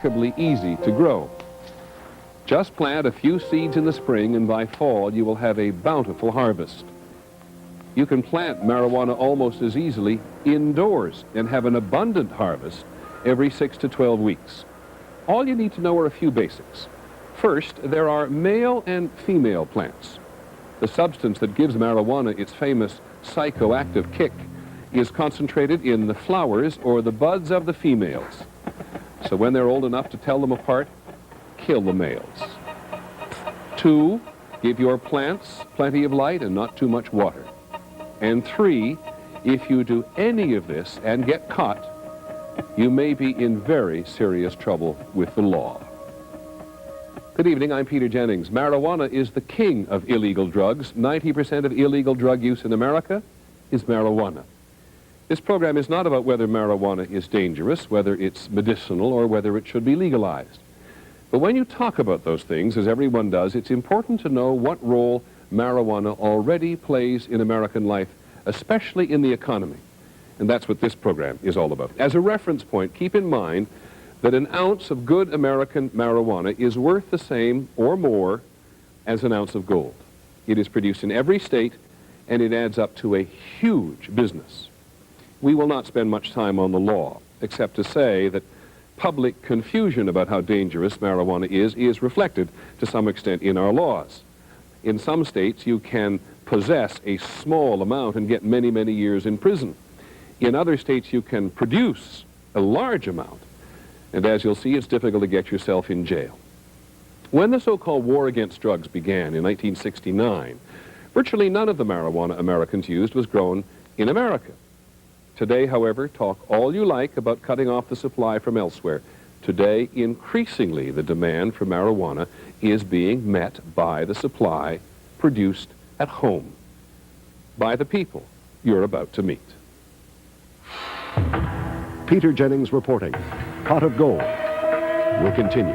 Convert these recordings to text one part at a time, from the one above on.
remarkably easy to grow. Just plant a few seeds in the spring, and by fall you will have a bountiful harvest. You can plant marijuana almost as easily indoors and have an abundant harvest every 6 to 12 weeks. All you need to know are a few basics. First, there are male and female plants. The substance that gives marijuana its famous psychoactive kick is concentrated in the flowers or the buds of the females. So when they're old enough to tell them apart, kill the males. 2, give your plants plenty of light and not too much water. And 3, if you do any of this and get caught, you may be in very serious trouble with the law. Good evening, I'm Peter Jennings. Marijuana is the king of illegal drugs. 90% of illegal drug use in America is marijuana. This program is not about whether marijuana is dangerous, whether it's medicinal, or whether it should be legalized. But when you talk about those things, as everyone does, it's important to know what role marijuana already plays in American life, especially in the economy. And that's what this program is all about. As a reference point, keep in mind that an ounce of good American marijuana is worth the same or more as an ounce of gold. It is produced in every state, and it adds up to a huge business. We will not spend much time on the law, except to say that public confusion about how dangerous marijuana is reflected to some extent in our laws. In some states, you can possess a small amount and get many, many years in prison. In other states, you can produce a large amount, and as you'll see, it's difficult to get yourself in jail. When the so-called war against drugs began in 1969, virtually none of the marijuana Americans used was grown in America. Today, however, talk all you like about cutting off the supply from elsewhere. Today, increasingly, the demand for marijuana is being met by the supply produced at home by the people you're about to meet. Peter Jennings reporting. Pot of Gold will continue.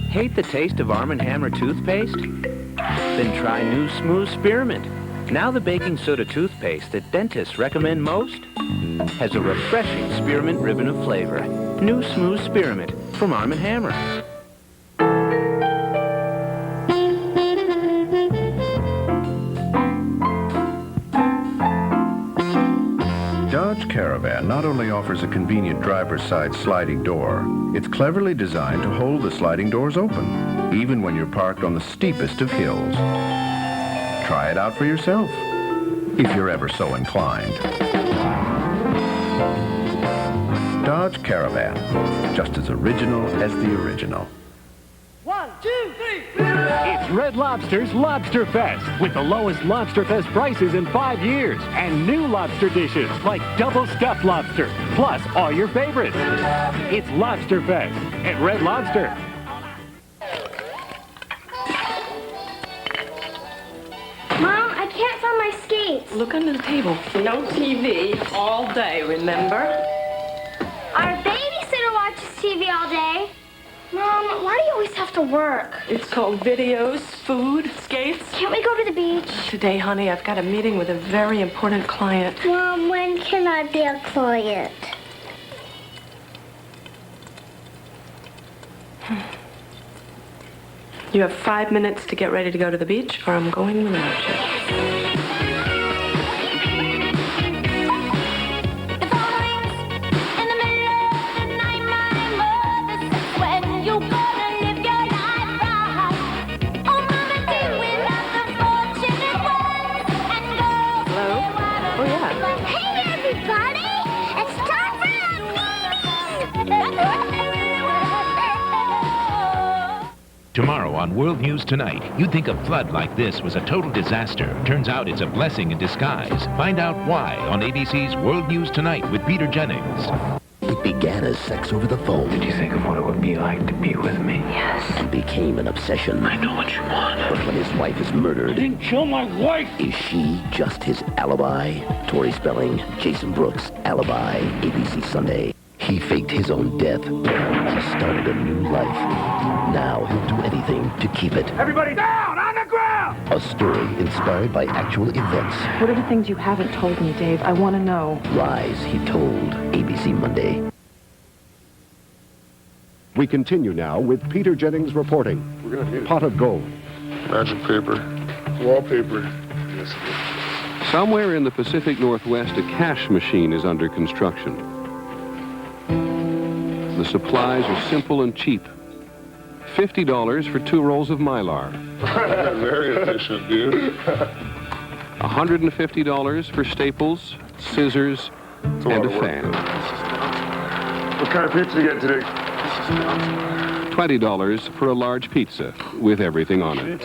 Hate the taste of Arm & Hammer toothpaste? Then try new Smooth Spearmint. Now the baking soda toothpaste that dentists recommend most has a refreshing spearmint ribbon of flavor. New Smooth Spearmint from Arm & Hammer. Dodge Caravan not only offers a convenient driver's side sliding door, it's cleverly designed to hold the sliding doors open, even when you're parked on the steepest of hills. Try it out for yourself, if you're ever so inclined. Dodge Caravan, just as original as the original. 1, 2, 3. It's Red Lobster's Lobster Fest, with the lowest Lobster Fest prices in 5 years, and new lobster dishes like double stuffed lobster, plus all your favorites. It's Lobster Fest at Red Lobster. Mom, I can't find my skates. Look under the table. No TV all day, remember? Our babysitter watches TV all day. Mom, why do you always have to work? It's called videos, food, skates. Can't we go to the beach? Today, honey, I've got a meeting with a very important client. Mom, when can I be a client? You have 5 minutes to get ready to go to the beach, or I'm going without you. Tomorrow on World News Tonight, you'd think a flood like this was a total disaster. Turns out it's a blessing in disguise. Find out why on ABC's World News Tonight with Peter Jennings. It began as sex over the phone. Did you think of what it would be like to be with me? Yes. And became an obsession. I know what you want. But when his wife is murdered... You didn't kill my wife! Is she just his alibi? Tori Spelling, Jason Brooks, Alibi, ABC Sunday. He faked his own death. He started a new life. Now he'll do anything to keep it. Everybody down on the ground! A story inspired by actual events. What are the things you haven't told me, Dave? I want to know. Lies he told. ABC Monday. We continue now with Peter Jennings reporting. We're going to need Pot of Gold. magic paper, wallpaper. Yes. Somewhere in the Pacific Northwest, a cash machine is under construction. The supplies are simple and cheap. $50 for 2 rolls of Mylar. Very efficient, dude. $150 for staples, scissors, and a fan. What kind of pizza you get today? $20 for a large pizza with everything on it.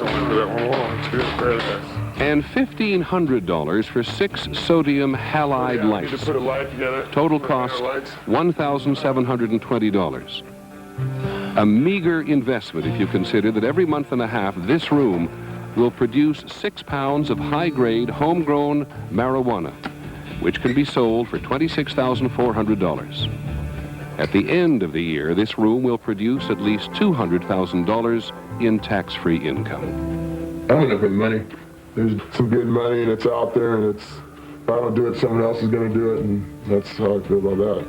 And $1,500 for 6 sodium halide lights. To put a light together. Total cost $1,720. A meager investment if you consider that every month and a half this room will produce 6 pounds of high-grade, homegrown marijuana, which can be sold for $26,400. At the end of the year, this room will produce at least $200,000 in tax-free income. I'm in it for the money. There's some good money, and it's out there, and it's, if I don't do it, someone else is going to do it, and that's how I feel about that.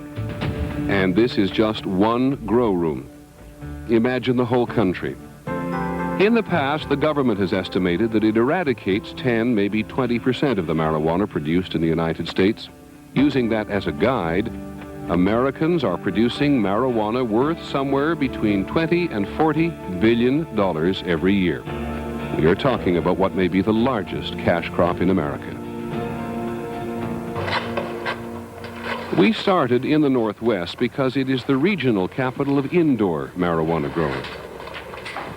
And this is just one grow room. Imagine the whole country. In the past, the government has estimated that it eradicates 10, maybe 20% of the marijuana produced in the United States. Using that as a guide, Americans are producing marijuana worth somewhere between $20 and $40 billion every year. We are talking about what may be the largest cash crop in America. We started in the Northwest because it is the regional capital of indoor marijuana growing.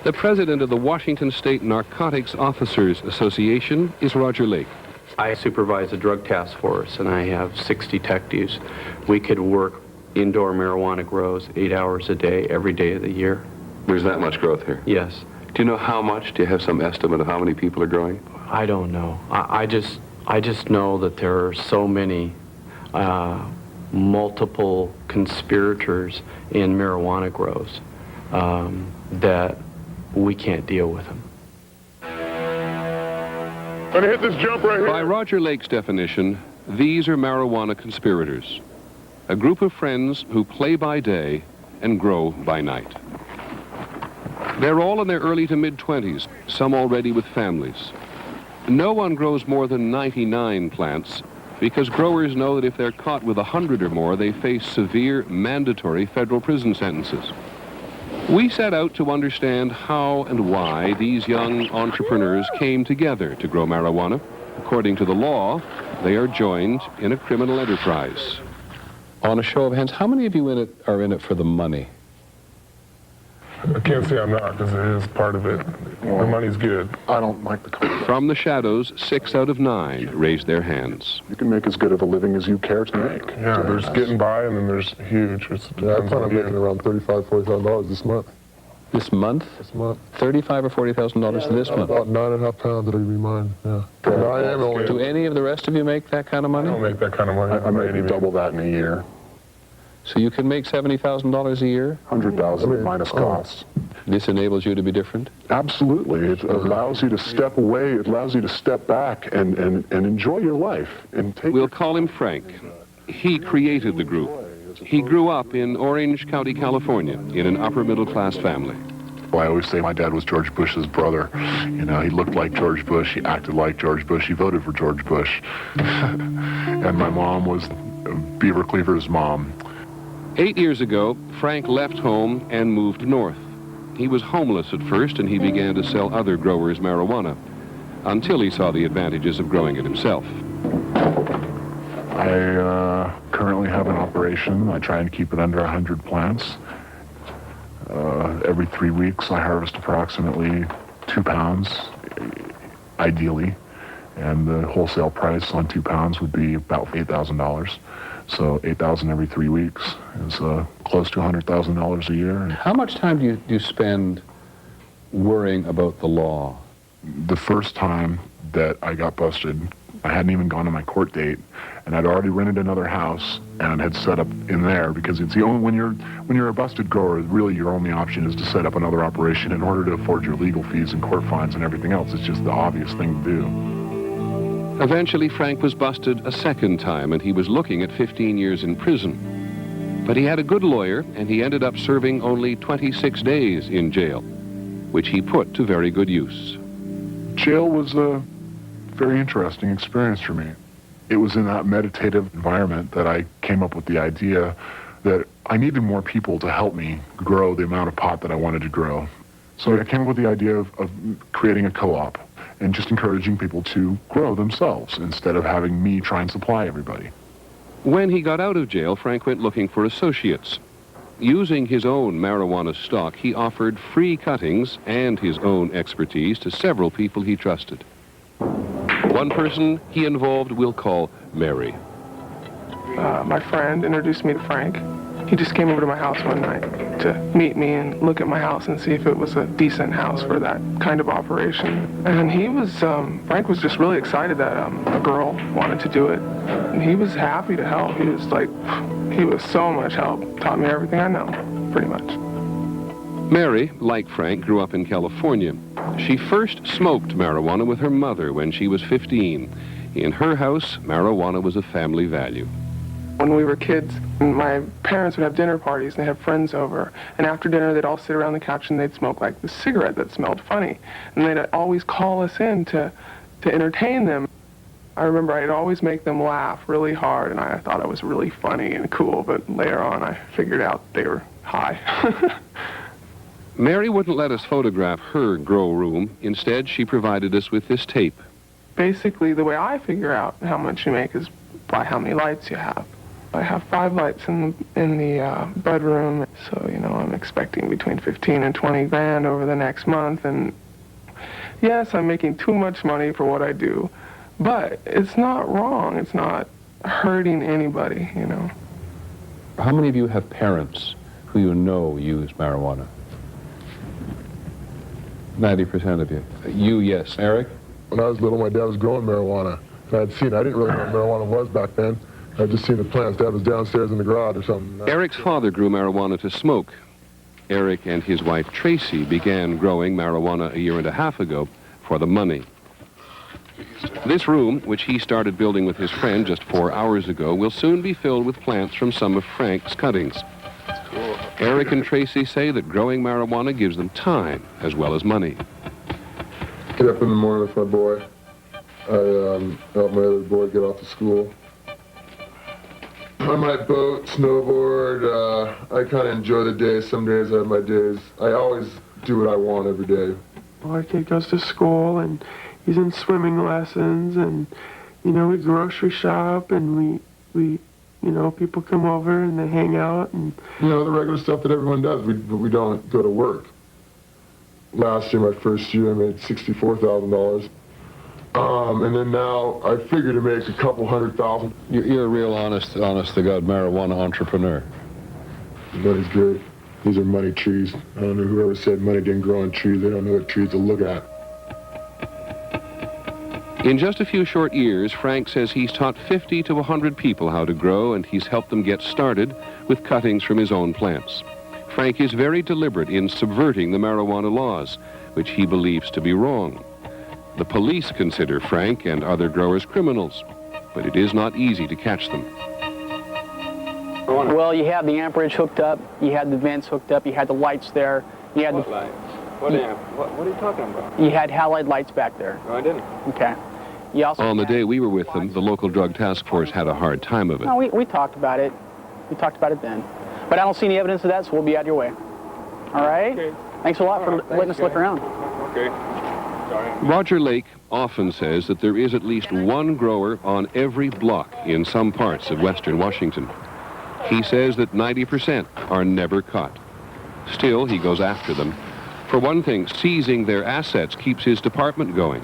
The president of the Washington State Narcotics Officers Association is Roger Lake. I supervise a drug task force, and I have 6 detectives. We could work indoor marijuana grows 8 hours a day, every day of the year. There's that much growth here? Yes. Do you know how much? Do you have some estimate of how many people are growing? I don't know. I just know that there are so many multiple conspirators in marijuana grows that we can't deal with them. I'm going to hit this jump right here. By Roger Lake's definition, these are marijuana conspirators. A group of friends who play by day and grow by night. They're all in their early to mid-20s, some already with families. No one grows more than 99 plants because growers know that if they're caught with 100 or more, they face severe mandatory federal prison sentences. We set out to understand how and why these young entrepreneurs came together to grow marijuana. According to the law, they are joined in a criminal enterprise. On a show of hands, how many of you are in it for the money? I can't say I'm not, because it is part of it. The money's good. I don't like the contract. From the shadows, 6 out of 9 raised their hands. You can make as good of a living as you care to make. Yeah, there's getting by, and then there's huge. I plan on making around $35,000, $40,000 this month. This month? This month. $35,000 or $40,000 this month? About 9.5 pounds that'll be mine, yeah. And I am only... Do any of the rest of you make that kind of money? I don't make that kind of money. I make double that in a year. So you can make $70,000 a year? 100,000 minus costs. This enables you to be different? Absolutely. It allows you to step away. It allows you to step back and enjoy your life. And take. We'll call him Frank. He created the group. He grew up in Orange County, California, in an upper-middle-class family. Well, I always say my dad was George Bush's brother. You know, he looked like George Bush. He acted like George Bush. He voted for George Bush. And my mom was Beaver Cleaver's mom. 8 years ago, Frank left home and moved north. He was homeless at first, and he began to sell other growers marijuana until he saw the advantages of growing it himself. I currently have an operation. I try and keep it under 100 plants. Every 3 weeks, I harvest approximately 2 pounds, ideally, and the wholesale price on 2 pounds would be about $8,000. So $8,000 every 3 weeks is close to $100,000 a year. How much time do you spend worrying about the law? The first time that I got busted, I hadn't even gone to my court date, and I'd already rented another house and had set up in there because it's the only when you're a busted grower, really your only option is to set up another operation in order to afford your legal fees and court fines and everything else. It's just the obvious thing to do. Eventually, Frank was busted a second time, and he was looking at 15 years in prison. But he had a good lawyer, and he ended up serving only 26 days in jail, which he put to very good use. Jail was a very interesting experience for me. It was in that meditative environment that I came up with the idea that I needed more people to help me grow the amount of pot that I wanted to grow. So I came up with the idea of creating a co-op and just encouraging people to grow themselves instead of having me try and supply everybody. When he got out of jail, Frank went looking for associates. Using his own marijuana stock, he offered free cuttings and his own expertise to several people he trusted. One person he involved we'll call Mary. My friend introduced me to Frank. He just came over to my house one night to meet me and look at my house and see if it was a decent house for that kind of operation. And he was, Frank was just really excited that a girl wanted to do it. And he was happy to help. He was so much help. Taught me everything I know, pretty much. Mary, like Frank, grew up in California. She first smoked marijuana with her mother when she was 15. In her house, marijuana was a family value. When we were kids, my parents would have dinner parties and they'd have friends over. And after dinner, they'd all sit around the couch and they'd smoke like the cigarette that smelled funny. And they'd always call us in to entertain them. I remember I'd always make them laugh really hard, and I thought I was really funny and cool, but later on I figured out they were high. Mary wouldn't let us photograph her grow room. Instead, she provided us with this tape. Basically, the way I figure out how much you make is by how many lights you have. I have 5 lights in the bud room, so, you know, I'm expecting between 15 and 20 grand over the next month, and yes, I'm making too much money for what I do, but it's not wrong. It's not hurting anybody, you know. How many of you have parents who you know use marijuana? 90% of you. You, yes. Eric? When I was little, my dad was growing marijuana. And I'd seen it. I didn't really know what marijuana was back then. I'd just seen the plants. Dad was downstairs in the garage or something. Eric's father grew marijuana to smoke. Eric and his wife Tracy began growing marijuana a year and a half ago for the money. This room, which he started building with his friend just 4 hours ago, will soon be filled with plants from some of Frank's cuttings. Eric and Tracy say that growing marijuana gives them time as well as money. Get up in the morning with my boy. I help my other boy get off to school. I might boat, snowboard. I kind of enjoy the day. Some days I have my days. I always do what I want every day. Our kid goes to school and he's in swimming lessons, and, you know, we grocery shop, and we you know, people come over and they hang out, and, you know, the regular stuff that everyone does. We don't go to work. Last year, my first year, I made $64,000. And then now I figure to make a couple $100,000. You're a real honest-to-God marijuana entrepreneur. Money's good. These are money trees. I don't know whoever said money didn't grow on trees. They don't know what trees to look at. In just a few short years, Frank says he's taught 50 to 100 people how to grow, and he's helped them get started with cuttings from his own plants. Frank is very deliberate in subverting the marijuana laws, which he believes to be wrong. The police consider Frank and other growers criminals, but it is not easy to catch them. Well, you had the amperage hooked up, you had the vents hooked up, you had the lights there. You had what lights? What are you talking about? You had halide lights back there. No, I didn't. Okay. You also On the day we were with them, the local drug task force had a hard time of it. No, we talked about it. We talked about it then. But I don't see any evidence of that, so we'll be out your way. All right? Okay. Thanks a lot for letting us look around. Okay. Roger Lake often says that there is at least one grower on every block in some parts of western Washington. He says that 90% are never caught. Still, he goes after them. For one thing, seizing their assets keeps his department going.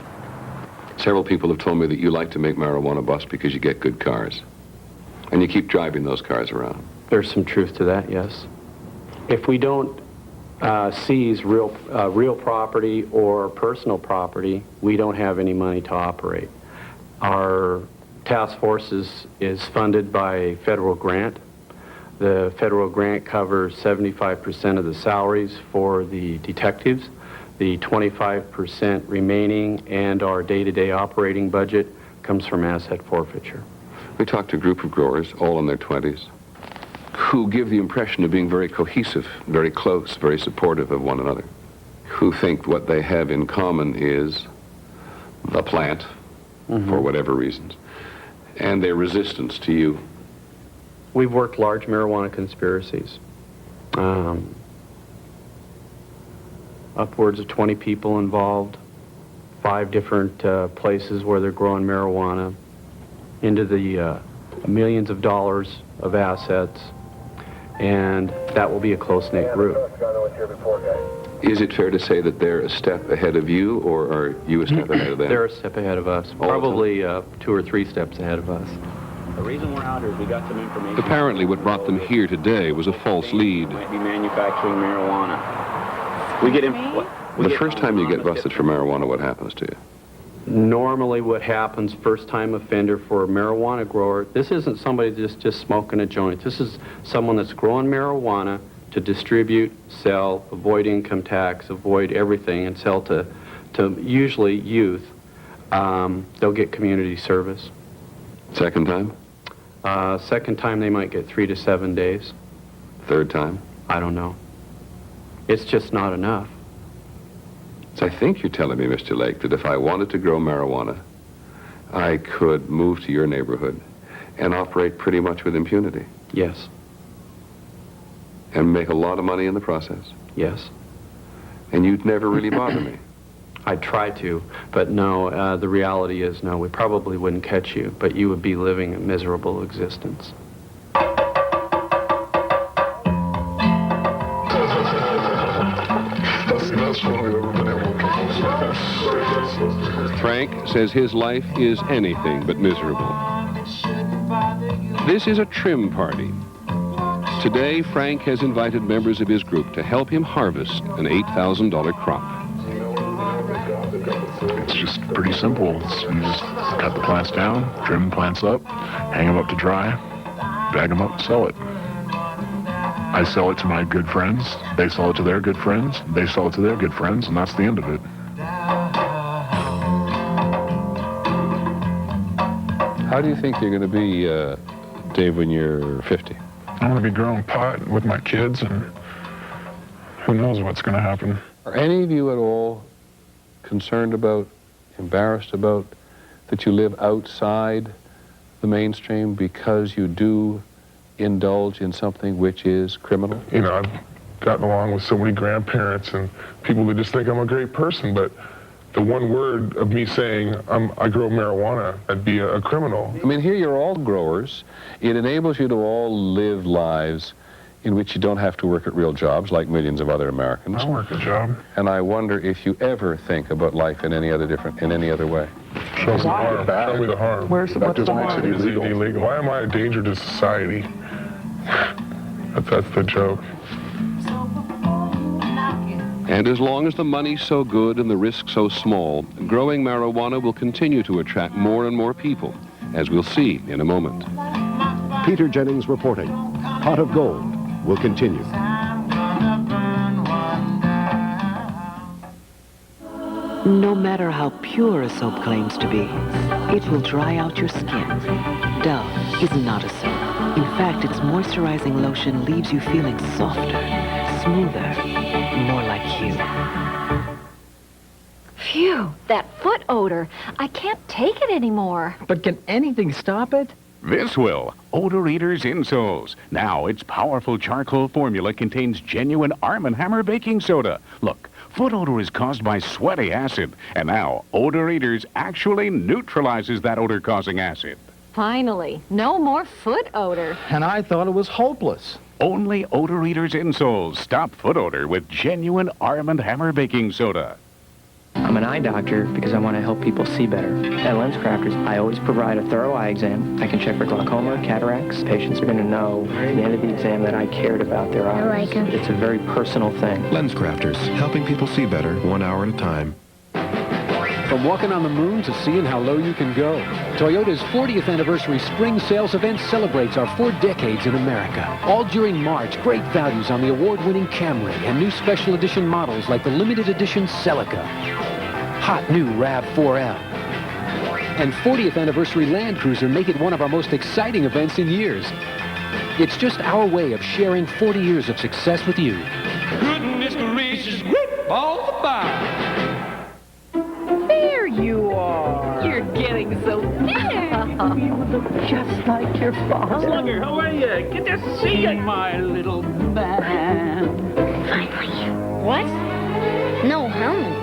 Several people have told me that you like to make marijuana busts because you get good cars. And you keep driving those cars around. There's some truth to that, yes. If we don't seize real property or personal property, we don't have any money to operate. Our task force is funded by a federal grant. The federal grant covers 75% of the salaries for the detectives. The 25% remaining and our day-to-day operating budget comes from asset forfeiture. We talked to a group of growers, all in their 20s. who give the impression of being very cohesive, very close, very supportive of one another, who think what they have in common is the plant, for whatever reasons, and their resistance to you. We've worked large marijuana conspiracies. Upwards of 20 people involved, 5 different places where they're growing marijuana, into the millions of dollars of assets, and that will be a close-knit group. Is it fair to say that they're a step ahead of you, or are you a step ahead of them? They're a step ahead of us, probably 2 or 3 steps ahead of us. The reason we're out here is we got some information. Apparently what brought them here today was a false lead. Might be manufacturing marijuana. We get The first time you get busted for marijuana, what happens to you? Normally what happens, first-time offender for a marijuana grower, this isn't somebody just smoking a joint. This is someone that's growing marijuana to distribute, sell, avoid income tax, avoid everything, and sell to usually youth. They'll get community service. Second time? Second time they might get 3 to 7 days. Third time? I don't know. It's just not enough. So I think you're telling me, Mr. Lake, that if I wanted to grow marijuana, I could move to your neighborhood and operate pretty much with impunity. Yes. And make a lot of money in the process. Yes. And you'd never really bother me. I'd try to, but no, the reality is no, we probably wouldn't catch you, but you would be living a miserable existence. Frank says his life is anything but miserable. This is a trim party. Today, Frank has invited members of his group to help him harvest an $8,000 crop. It's just pretty simple. You just cut the plants down, trim the plants up, hang them up to dry, bag them up, sell it. I sell it to my good friends, they sell it to their good friends, they sell it to their good friends, and that's the end of it. How do you think you're going to be, Dave, when you're 50? I'm going to be growing pot with my kids, and who knows what's going to happen. Are any of you at all concerned about, embarrassed about, that you live outside the mainstream because you do indulge in something which is criminal? You know, I've gotten along with so many grandparents and people that just think I'm a great person, but the one word of me saying I grow marijuana, I'd be a criminal. I mean, here you're all growers. It enables you to all live lives in which you don't have to work at real jobs like millions of other Americans. I work a job. And I wonder if you ever think about life in any other way. Show me the harm. Show me the harm. What's the harm? Is it illegal? Why am I a danger to society? That's the joke. And as long as the money's so good and the risk so small, growing marijuana will continue to attract more and more people, as we'll see in a moment. Peter Jenings reporting. Pot of Gold will continue. No matter how pure a soap claims to be, it will dry out your skin. Dove is not a soap. In fact, its moisturizing lotion leaves you feeling softer, smoother, more like you. Phew, that foot odor. I can't take it anymore. But can anything stop it? This will. Odor Eaters Insoles. Now, its powerful charcoal formula contains genuine Arm & Hammer baking soda. Look, foot odor is caused by sweaty acid, and now Odor Eaters actually neutralizes that odor-causing acid. Finally, no more foot odor. And I thought it was hopeless. Only Odor Eaters Insoles stop foot odor with genuine Arm & Hammer baking soda. I'm an eye doctor because I want to help people see better. At LensCrafters, I always provide a thorough eye exam. I can check for glaucoma, cataracts. Patients are going to know at the end of the exam that I cared about their eyes. I like 'em. It's a very personal thing. LensCrafters, helping people see better 1 hour at a time. From walking on the moon to seeing how low you can go, Toyota's 40th anniversary spring sales event celebrates our 4 decades in America. All during March, great values on the award-winning Camry and new special edition models like the limited edition Celica, hot new RAV4L, and 40th anniversary Land Cruiser make it one of our most exciting events in years. It's just our way of sharing 40 years of success with you. Goodness gracious, grip all the bar. There you are. You're getting so thin. You look just like your father. Slugger, how are you? Good to see you, my little man. Finally. What? No helmets.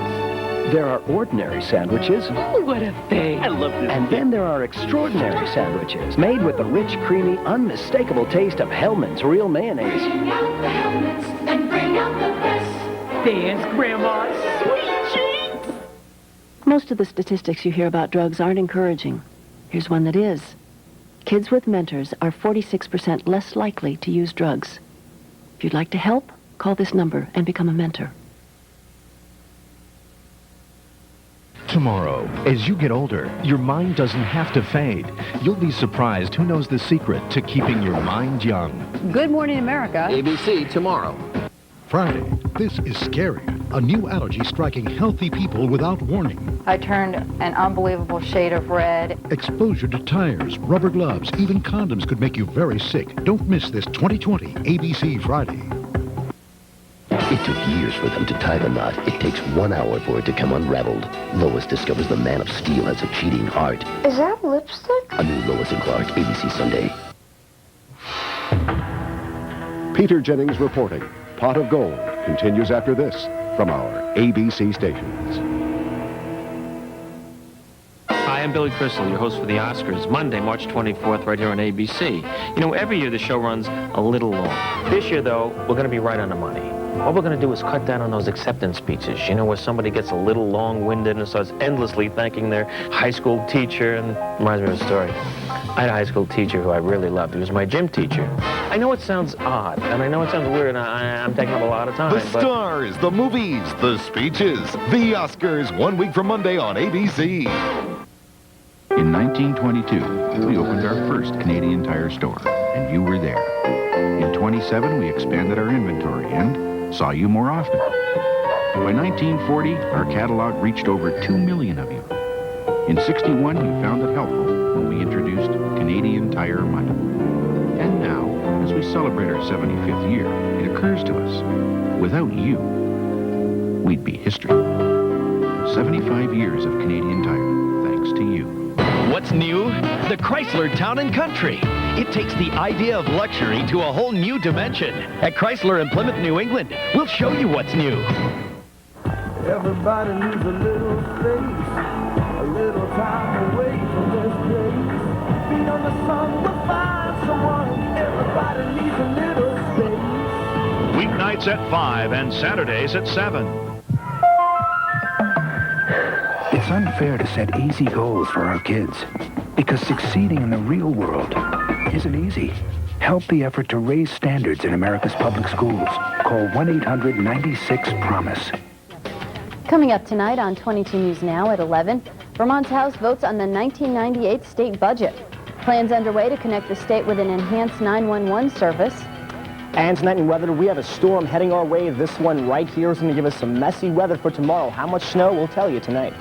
There are ordinary sandwiches. Oh, what a thing. I love this. And then there are extraordinary sandwiches, made with the rich, creamy, unmistakable taste of Hellman's real mayonnaise. Bring out the helmets and bring out the best. There's Grandma's sweet cheeks. Most of the statistics you hear about drugs aren't encouraging. Here's one that is. Kids with mentors are 46% less likely to use drugs. If you'd like to help, call this number and become a mentor. Tomorrow, as you get older, your mind doesn't have to fade. You'll be surprised who knows the secret to keeping your mind young. Good Morning America. ABC tomorrow. Friday, this is scary. A new allergy striking healthy people without warning. I turned an unbelievable shade of red. Exposure to tires, rubber gloves, even condoms could make you very sick. Don't miss this 2020 ABC Friday. It took years for them to tie the knot. It takes 1 hour for it to come unraveled. Lois discovers the Man of Steel has a cheating heart. Is that lipstick? A new Lois and Clark, ABC Sunday. Peter Jennings reporting. Pot of Gold continues after this from our ABC stations. Hi, I'm Billy Crystal, your host for the Oscars, Monday, March 24th, right here on ABC. You know, every year the show runs a little long. This year, though, we're going to be right on the money. What we're going to do is cut down on those acceptance speeches, you know, where somebody gets a little long-winded and starts endlessly thanking their high school teacher. And reminds me of a story. I had a high school teacher who I really loved. He was my gym teacher. I know it sounds odd, and I know it sounds weird, and I'm taking up a lot of time. The stars, the movies, the speeches, the Oscars, 1 week from Monday on ABC. In 1922, we opened our first Canadian Tire store, and you were there. In 27, we expanded our inventory and saw you more often. By 1940, our catalog reached over 2 million of you. In 61, you found it helpful when we introduced Canadian Tire Money. And now, as we celebrate our 75th year, it occurs to us, without you, we'd be history. 75 years of Canadian Tire, thanks to you. What's new? The Chrysler Town & Country. It takes the idea of luxury to a whole new dimension. At Chrysler in Plymouth, New England, we'll show you what's new. Everybody needs a little space, a little time away from this place. Feet on the sun will find someone. Everybody needs a little space. Weeknights at 5 and Saturdays at 7. It's unfair to set easy goals for our kids because succeeding in the real world isn't easy. Help the effort to raise standards in America's public schools. Call 1-800-96-PROMISE. Coming up tonight on 22 News Now at 11, Vermont's House votes on the 1998 state budget. Plans underway to connect the state with an enhanced 911 service. And tonight in weather, we have a storm heading our way. This one right here is going to give us some messy weather for tomorrow. How much snow, we'll tell you tonight.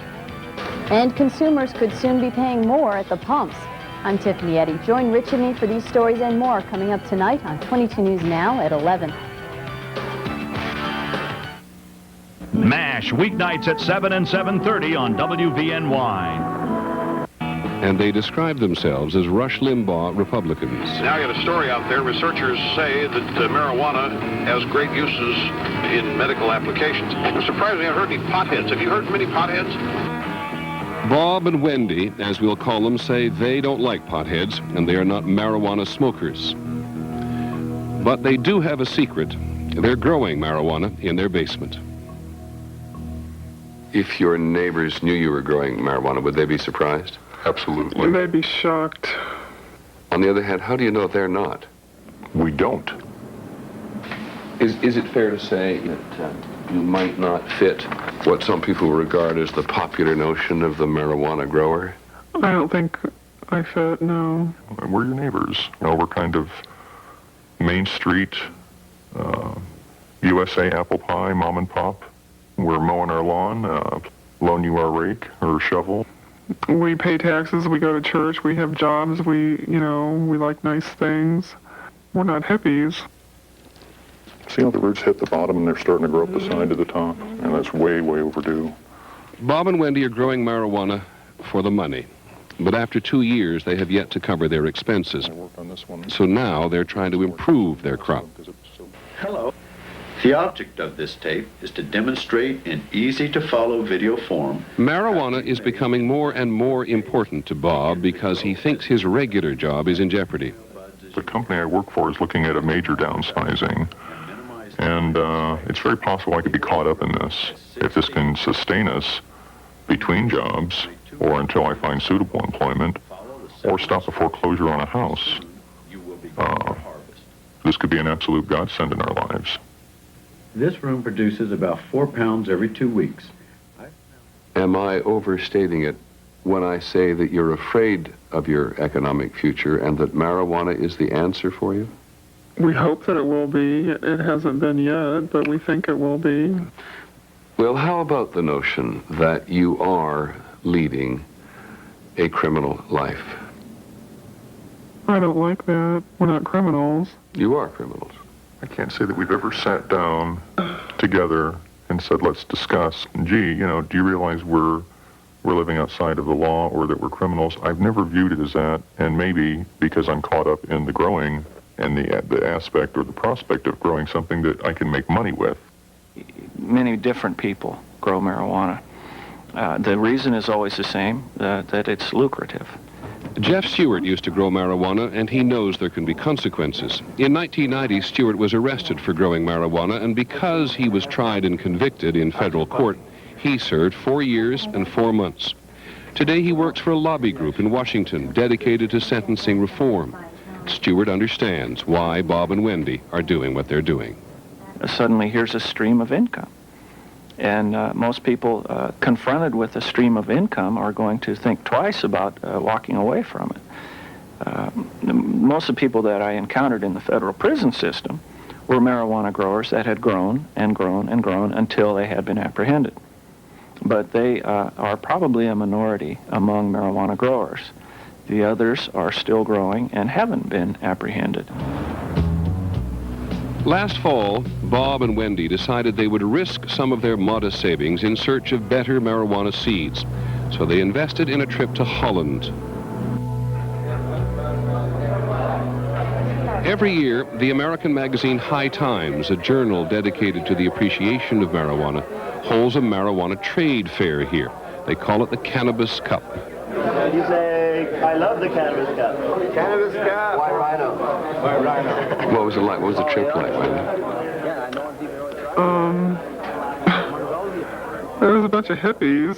And consumers could soon be paying more at the pumps. I'm Tiffany Eddy. Join Rich and me for these stories and more coming up tonight on 22 News Now at 11. MASH, weeknights at 7 and 7:30 on WVNY. And they describe themselves as Rush Limbaugh Republicans. Now you got a story out there. Researchers say that marijuana has great uses in medical applications. Surprisingly, I haven't heard any potheads. Have you heard many potheads? Bob and Wendy, as we'll call them, say they don't like potheads and they are not marijuana smokers. But they do have a secret. They're growing marijuana in their basement. If your neighbors knew you were growing marijuana, would they be surprised? Absolutely. They'd be shocked. On the other hand, how do you know if they're not? We don't. Is it fair to say that you might not fit what some people regard as the popular notion of the marijuana grower? I don't think I fit, no. We're your neighbors. You know, we're kind of Main Street, USA apple pie, mom and pop. We're mowing our lawn, loan you our rake or shovel. We pay taxes, we go to church, we have jobs, we like nice things. We're not hippies. See how the roots hit the bottom and they're starting to grow up the side to the top? And that's way, way overdue. Bob and Wendy are growing marijuana for the money. But after 2 years, they have yet to cover their expenses. So now they're trying to improve their crop. Hello. The object of this tape is to demonstrate in easy-to-follow video form. Marijuana is becoming more and more important to Bob because he thinks his regular job is in jeopardy. The company I work for is looking at a major downsizing. And it's very possible I could be caught up in this. If this can sustain us between jobs, or until I find suitable employment, or stop a foreclosure on a house, this could be an absolute godsend in our lives. This room produces about 4 pounds every 2 weeks. Am I overstating it when I say that you're afraid of your economic future and that marijuana is the answer for you? We hope that it will be. It hasn't been yet, but we think it will be. Well, how about the notion that you are leading a criminal life? I don't like that. We're not criminals. You are criminals. I can't say that we've ever sat down together and said, let's discuss, gee, do you realize we're living outside of the law or that we're criminals? I've never viewed it as that, and maybe because I'm caught up in the growing and the aspect or the prospect of growing something that I can make money with. Many different people grow marijuana. The reason is always the same, that it's lucrative. Jeff Stewart used to grow marijuana, and he knows there can be consequences. In 1990, Stewart was arrested for growing marijuana, and because he was tried and convicted in federal court, he served 4 years and 4 months. Today, he works for a lobby group in Washington dedicated to sentencing reform. Stewart understands why Bob and Wendy are doing what they're doing. Suddenly, here's a stream of income. And most people confronted with a stream of income are going to think twice about walking away from it. Most of the people that I encountered in the federal prison system were marijuana growers that had grown and grown and grown until they had been apprehended. But they are probably a minority among marijuana growers. The others are still growing and haven't been apprehended. Last fall, Bob and Wendy decided they would risk some of their modest savings in search of better marijuana seeds. So they invested in a trip to Holland. Every year, the American magazine High Times, a journal dedicated to the appreciation of marijuana, holds a marijuana trade fair here. They call it the Cannabis Cup. You say, I love the Cannabis Cup. Cannabis Cup. White Rhino. White Rhino. What was it like? What was the trip like, Wendy? There was a bunch of hippies.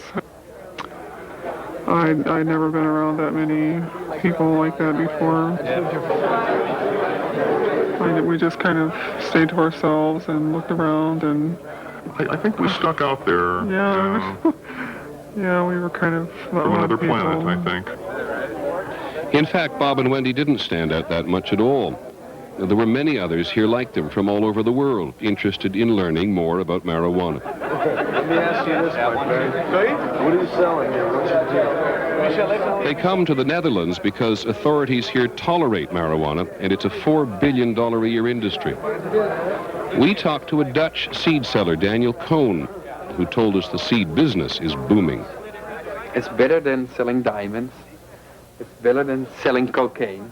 I'd never been around that many people like that before. We just kind of stayed to ourselves and looked around, and I think we stuck out there. Yeah. Yeah, we were kind of from another planet, I think. In fact, Bob and Wendy didn't stand out that much at all. There were many others here like them from all over the world, interested in learning more about marijuana. Okay, let me ask you this, my friend. What are you selling here? What's the deal? They come to the Netherlands because authorities here tolerate marijuana, and it's a $4 billion a year industry. We talked to a Dutch seed seller, Daniel Cohn, who told us the seed business is booming. It's better than selling diamonds. It's better than selling cocaine.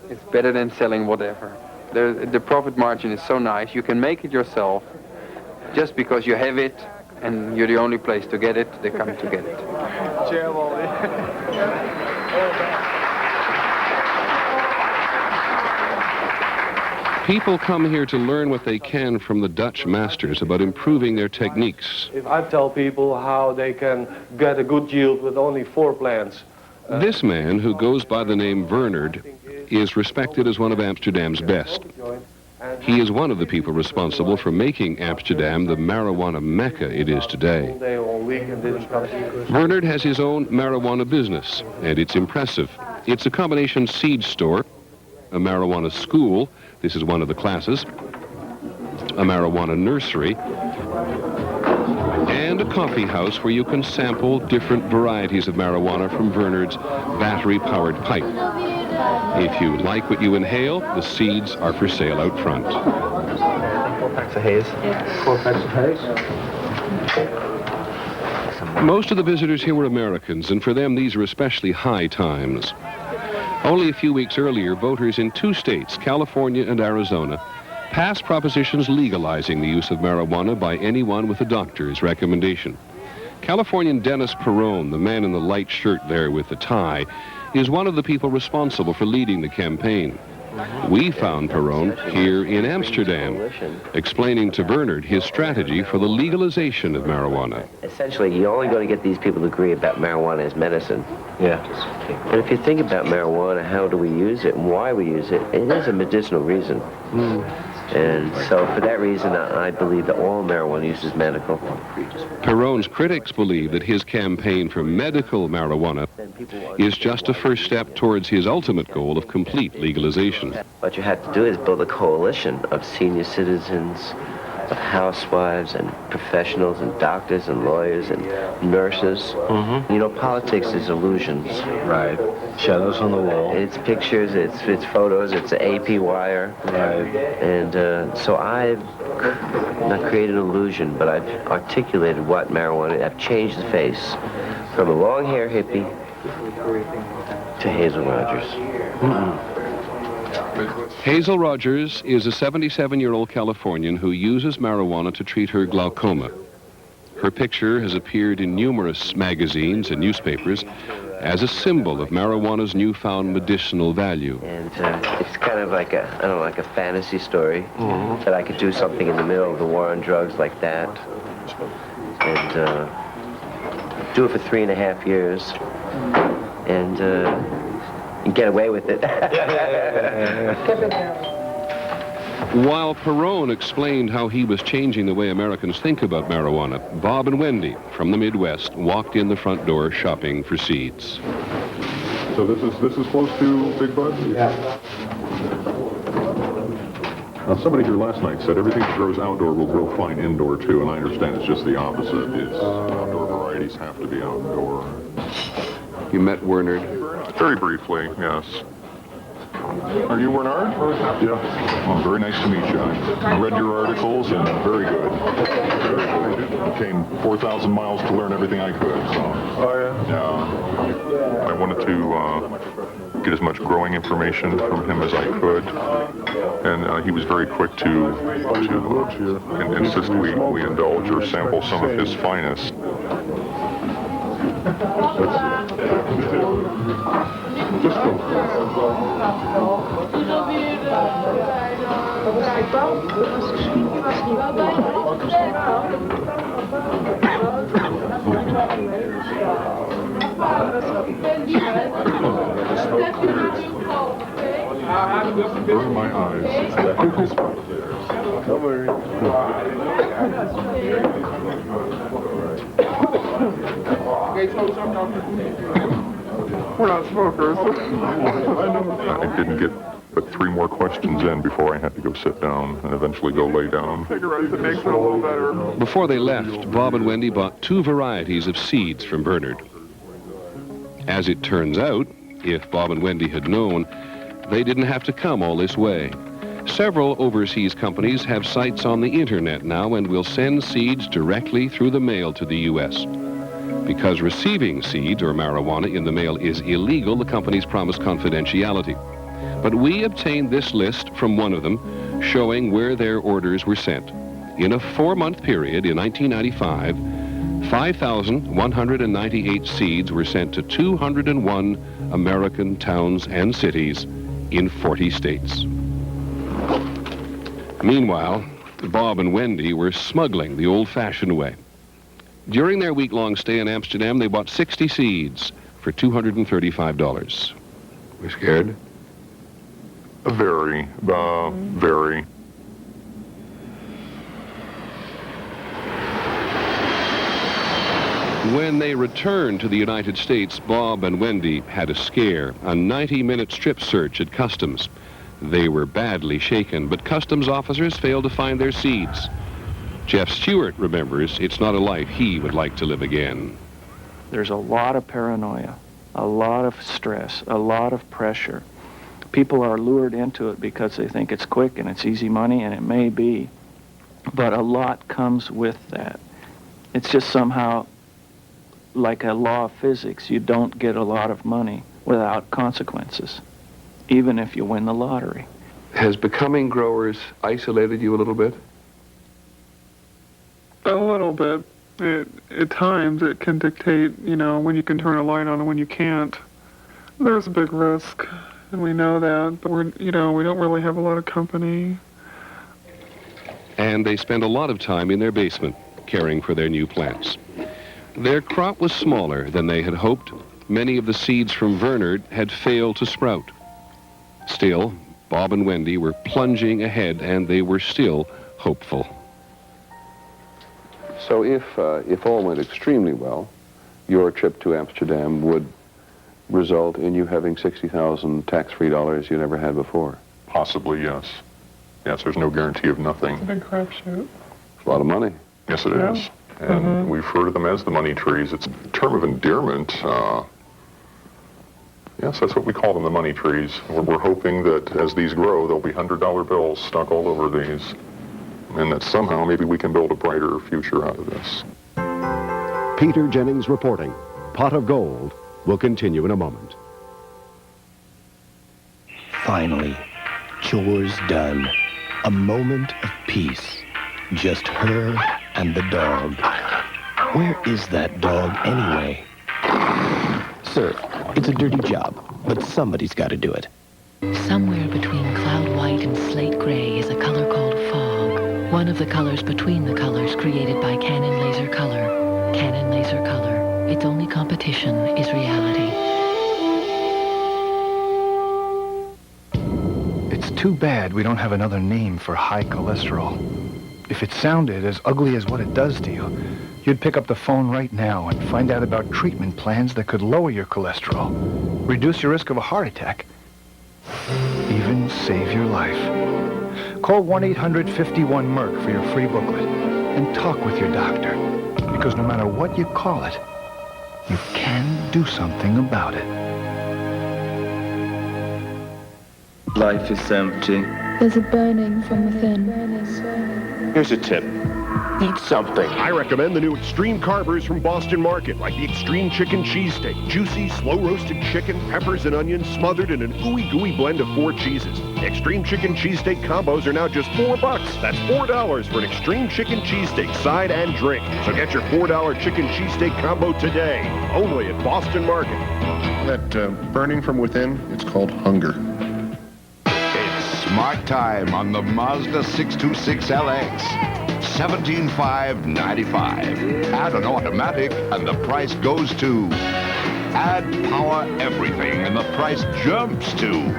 It's better than selling whatever. The profit margin is so nice. You can make it yourself just because you have it and you're the only place to get it. They come to get it. People come here to learn what they can from the Dutch masters about improving their techniques. If I tell people how they can get a good yield with only 4 plants. This man, who goes by the name Bernard, is respected as one of Amsterdam's best. He is one of the people responsible for making Amsterdam the marijuana mecca it is today. Bernard has his own marijuana business, and it's impressive. It's a combination seed store, a marijuana school, this is one of the classes, a marijuana nursery, and a coffee house where you can sample different varieties of marijuana from Bernard's battery-powered pipe. If you like what you inhale, the seeds are for sale out front. 4 packs of haze. 4 packs of haze. Most of the visitors here were Americans, and for them these are especially high times. Only a few weeks earlier, voters in 2 states, California and Arizona, passed propositions legalizing the use of marijuana by anyone with a doctor's recommendation. Californian Dennis Perrone, the man in the light shirt there with the tie, is one of the people responsible for leading the campaign. We found Perrone here in Amsterdam, explaining to Bernard his strategy for the legalization of marijuana. Essentially, you're only going to get these people to agree about marijuana as medicine. Yeah. And if you think about marijuana, how do we use it and why we use it, it is a medicinal reason. And so for that reason, I believe that all marijuana use is medical. Perrone's critics believe that his campaign for medical marijuana is just a first step towards his ultimate goal of complete legalization. What you have to do is build a coalition of senior citizens, of housewives and professionals and doctors and lawyers and nurses. You know, politics is illusions. Right. Shadows on the wall. It's pictures, it's photos, it's an AP wire. Right. And so I've not created an illusion, but I've articulated what marijuana, I've changed the face from a long hair hippie to Hazel Rogers. Hazel Rogers is a 77-year-old Californian who uses marijuana to treat her glaucoma. Her picture has appeared in numerous magazines and newspapers as a symbol of marijuana's newfound medicinal value. And it's kind of like a, I don't know, like a fantasy story that I could do something in the middle of the war on drugs like that. And do it for 3.5 years. And get away with it. While Perrone explained how he was changing the way Americans think about marijuana, Bob and Wendy from the Midwest walked in the front door shopping for seeds. So this is close to Big Bud? Yeah. Now, somebody here last night said everything that grows outdoor will grow fine indoor, too, and I understand it's just the opposite. It's outdoor varieties have to be outdoor. You met Werner? Very briefly, yes. Are you Bernard? Yeah. Oh, very nice to meet you. I read your articles and very good. I came 4,000 miles to learn everything I could. So. Oh, yeah? I wanted to get as much growing information from him as I could, and he was very quick to insist we indulge or sample some of his finest. Burn my eyes. Don't worry. We're not smokers. I didn't get but 3 more questions in before I had to go sit down and eventually go lay down. Cigarettes, it makes it a little better. Before they left, Bob and Wendy bought 2 varieties of seeds from Bernard. As it turns out, if Bob and Wendy had known, they didn't have to come all this way. Several overseas companies have sites on the internet now and will send seeds directly through the mail to the U.S. Because receiving seeds or marijuana in the mail is illegal, the companies promise confidentiality. But we obtained this list from one of them, showing where their orders were sent. In a 4-month period in 1995, 5,198 seeds were sent to 201 American towns and cities in 40 states. Meanwhile, Bob and Wendy were smuggling the old-fashioned way. During their week-long stay in Amsterdam, they bought 60 seeds for $235. You scared? Very. Very. When they returned to the United States, Bob and Wendy had a scare, a 90-minute strip search at customs. They were badly shaken, but customs officers failed to find their seeds. Jeff Stewart remembers it's not a life he would like to live again. There's a lot of paranoia, a lot of stress, a lot of pressure. People are lured into it because they think it's quick and it's easy money, and it may be. But a lot comes with that. It's just somehow like a law of physics. You don't get a lot of money without consequences, even if you win the lottery. Has becoming growers isolated you a little bit? A little bit. At times, it can dictate, you know, when you can turn a light on and when you can't. There's a big risk, and we know that, but we don't really have a lot of company. And they spend a lot of time in their basement caring for their new plants. Their crop was smaller than they had hoped. Many of the seeds from Vernard had failed to sprout. Still, Bob and Wendy were plunging ahead, and they were still hopeful. So if all went extremely well, your trip to Amsterdam would result in you having 60,000 tax-free dollars you never had before? Possibly, yes. Yes, there's no guarantee of nothing. It's a big crapshoot. It's a lot of money. Yes, it is. And we refer to them as the money trees. It's a term of endearment. Yes, that's what we call them, the money trees. We're hoping that as these grow, there'll be $100 bills stuck all over these, and that somehow maybe we can build a brighter future out of this. Peter Jennings reporting. Pot of Gold will continue in a moment. Finally, chores done. A moment of peace. Just her and the dog. Where is that dog anyway? Sir, it's a dirty job, but somebody's got to do it. Somewhere between cloud white and slate gray is a color called fog. One of the colors between the colors created by Canon Laser Color. Canon Laser Color. Its only competition is reality. It's too bad we don't have another name for high cholesterol. If it sounded as ugly as what it does to you, you'd pick up the phone right now and find out about treatment plans that could lower your cholesterol, reduce your risk of a heart attack, even save your life. Call 1-800-51-MERC for your free booklet and talk with your doctor, because no matter what you call it, you can do something about it. Life is empty. There's a burning from within. Here's a tip. Eat something. I recommend the new Extreme Carvers from Boston Market, like the Extreme Chicken Cheesesteak. Juicy, slow-roasted chicken, peppers and onions smothered in an ooey-gooey blend of 4 cheeses. Extreme Chicken Cheesesteak combos are now just $4. That's $4 for an Extreme Chicken Cheesesteak side and drink. So get your $4 chicken cheesesteak combo today, only at Boston Market. That burning from within, it's called hunger. Smart time on the Mazda 626LX. $17,595. Add an automatic and the price goes to. Add power everything and the price jumps to.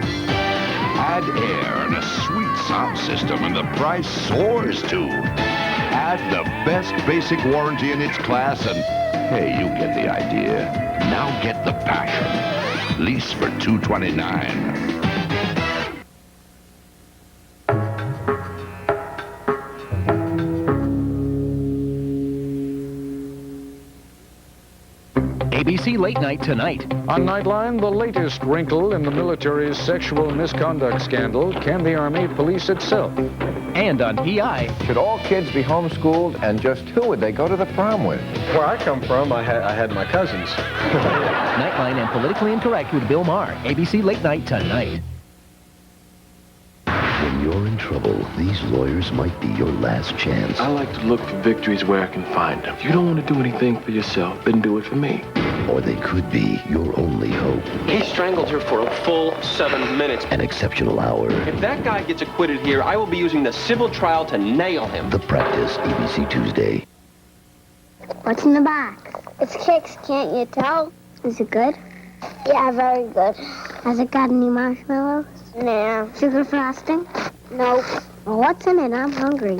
Add air and a sweet sound system and the price soars to. Add the best basic warranty in its class and, hey, you get the idea. Now get the passion. Lease for $229. ABC Late Night tonight. On Nightline, the latest wrinkle in the military's sexual misconduct scandal. Can the Army police itself? And on PI. Should all kids be homeschooled, and just who would they go to the prom with? Where I come from, I had my cousins. Nightline and Politically Incorrect with Bill Maher. ABC Late Night tonight. When you're in trouble, these lawyers might be your last chance. I like to look for victories where I can find them. If you don't want to do anything for yourself, then do it for me. Or they could be your only hope. He strangled her for a full 7 minutes. An exceptional hour. If that guy gets acquitted here, I will be using the civil trial to nail him. The Practice, ABC Tuesday. What's in the box? It's Kix, can't you tell? Is it good? Yeah, very good. Has it got any marshmallows? No. Sugar frosting? Nope. Well, what's in it? I'm hungry.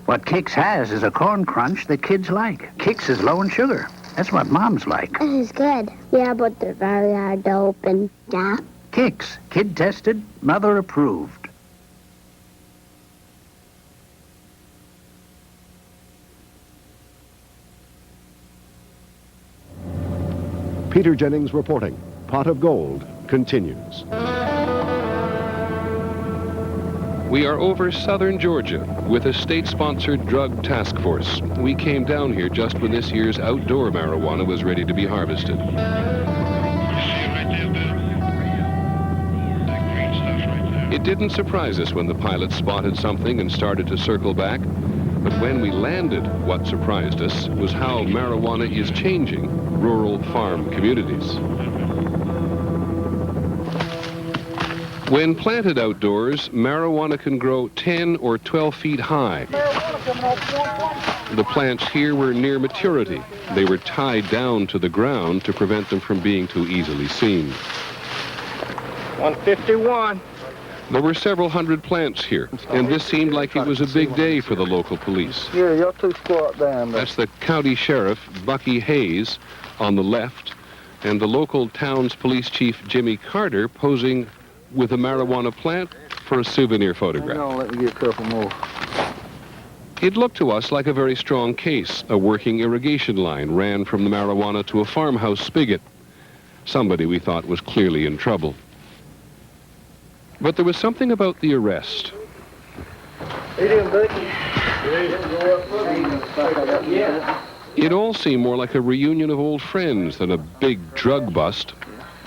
What Kix has is a corn crunch that kids like. Kix is low in sugar. That's what moms like. This is good. Yeah, but they're very hard to open. Yeah? Kix, kid tested, mother approved. Peter Jennings reporting. Pot of Gold continues. We are over southern Georgia with a state-sponsored drug task force. We came down here just when this year's outdoor marijuana was ready to be harvested. It didn't surprise us when the pilot spotted something and started to circle back. But when we landed, what surprised us was how marijuana is changing rural farm communities. When planted outdoors, marijuana can grow 10 or 12 feet high. The plants here were near maturity. They were tied down to the ground to prevent them from being too easily seen. 151. There were several hundred plants here, and this seemed like it was a big day for the local police. Yeah, you're too squat down there. That's the county sheriff, Bucky Hayes, on the left, and the local town's police chief, Jimmy Carter, posing with a marijuana plant for a souvenir photograph. Hang on, let me get a couple more. It looked to us like a very strong case. A working irrigation line ran from the marijuana to a farmhouse spigot. Somebody we thought was clearly in trouble. But there was something about the arrest. It all seemed more like a reunion of old friends than a big drug bust.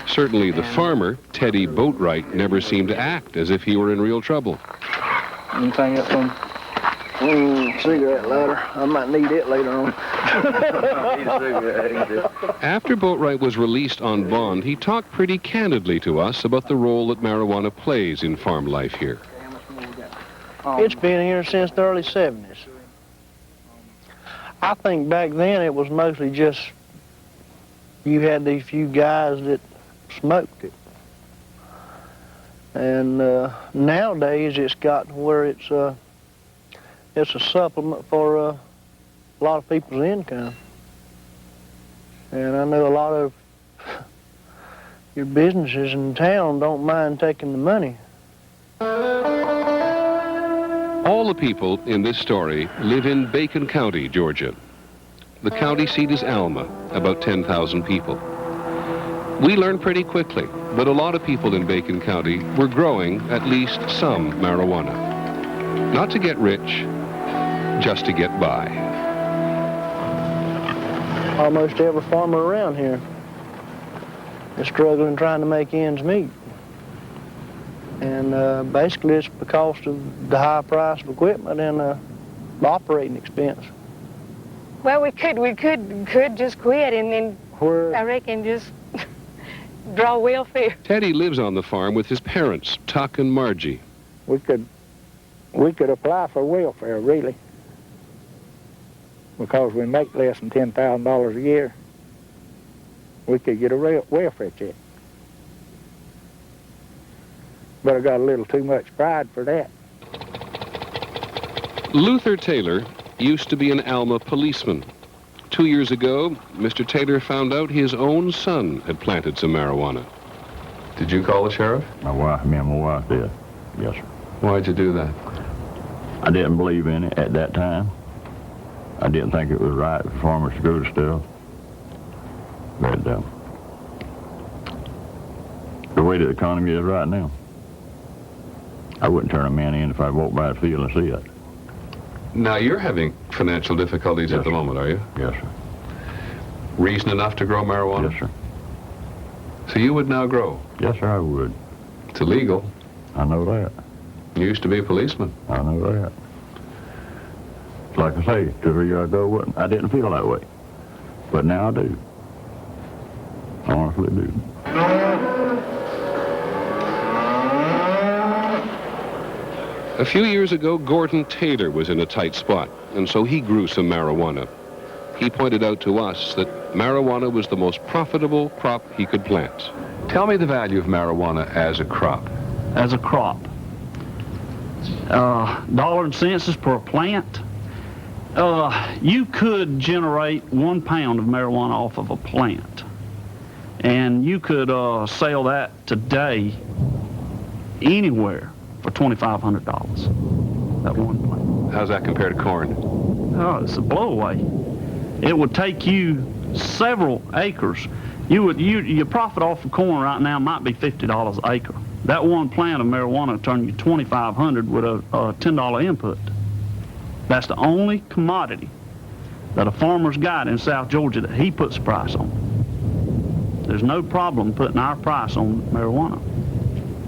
Certainly the farmer, Teddy Boatwright, never seemed to act as if he were in real trouble. Anything else on cigarette lighter? I might need it later on. After Boatwright was released on bond, he talked pretty candidly to us about the role that marijuana plays in farm life here. It's been here since the early 70s. I think back then it was mostly just you had these few guys that smoked it. And nowadays it's got where it's a supplement for a lot of people's income. And I know a lot of your businesses in town don't mind taking the money. All the people in this story live in Bacon County, Georgia. The county seat is Alma, about 10,000 people. We learned pretty quickly that a lot of people in Bacon County were growing at least some marijuana. Not to get rich, just to get by. Almost every farmer around here is struggling trying to make ends meet. And basically it's because of the high price of equipment and the operating expense. Well, we could just quit and then I reckon just draw welfare. Teddy lives on the farm with his parents, Tuck and Margie. We could apply for welfare, really, because we make less than $10,000 a year. We could get a welfare check. But I got a little too much pride for that. Luther Taylor used to be an Alma policeman. 2 years ago, Mr. Taylor found out his own son had planted some marijuana. Did you call the sheriff? My wife did, yes, sir. Why'd you do that? I didn't believe in it at that time. I didn't think it was right for farmers to go to stuff. But the way the economy is right now, I wouldn't turn a man in if I walked by the field and see it. Now, you're having financial difficulties at the moment, are you? Yes, sir. Reason enough to grow marijuana? Yes, sir. So you would now grow? Yes, sir, I would. It's illegal. I know that. You used to be a policeman. I know that. Like I say, 2 years ago, I didn't feel that way. But now I do. I honestly do. A few years ago, Gordon Taylor was in a tight spot, and so he grew some marijuana. He pointed out to us that marijuana was the most profitable crop he could plant. Tell me the value of marijuana as a crop. As a crop. Dollar and cents per plant. You could generate 1 pound of marijuana off of a plant. And you could sell that today anywhere for $2,500. That 1 plant. How's that compare to corn? Oh, it's a blowaway. It would take you several acres. Your profit off of corn right now might be $50 an acre. That one plant of marijuana will turn you $2,500 with a $10 input. That's the only commodity that a farmer's got in South Georgia that he puts a price on. There's no problem putting our price on marijuana.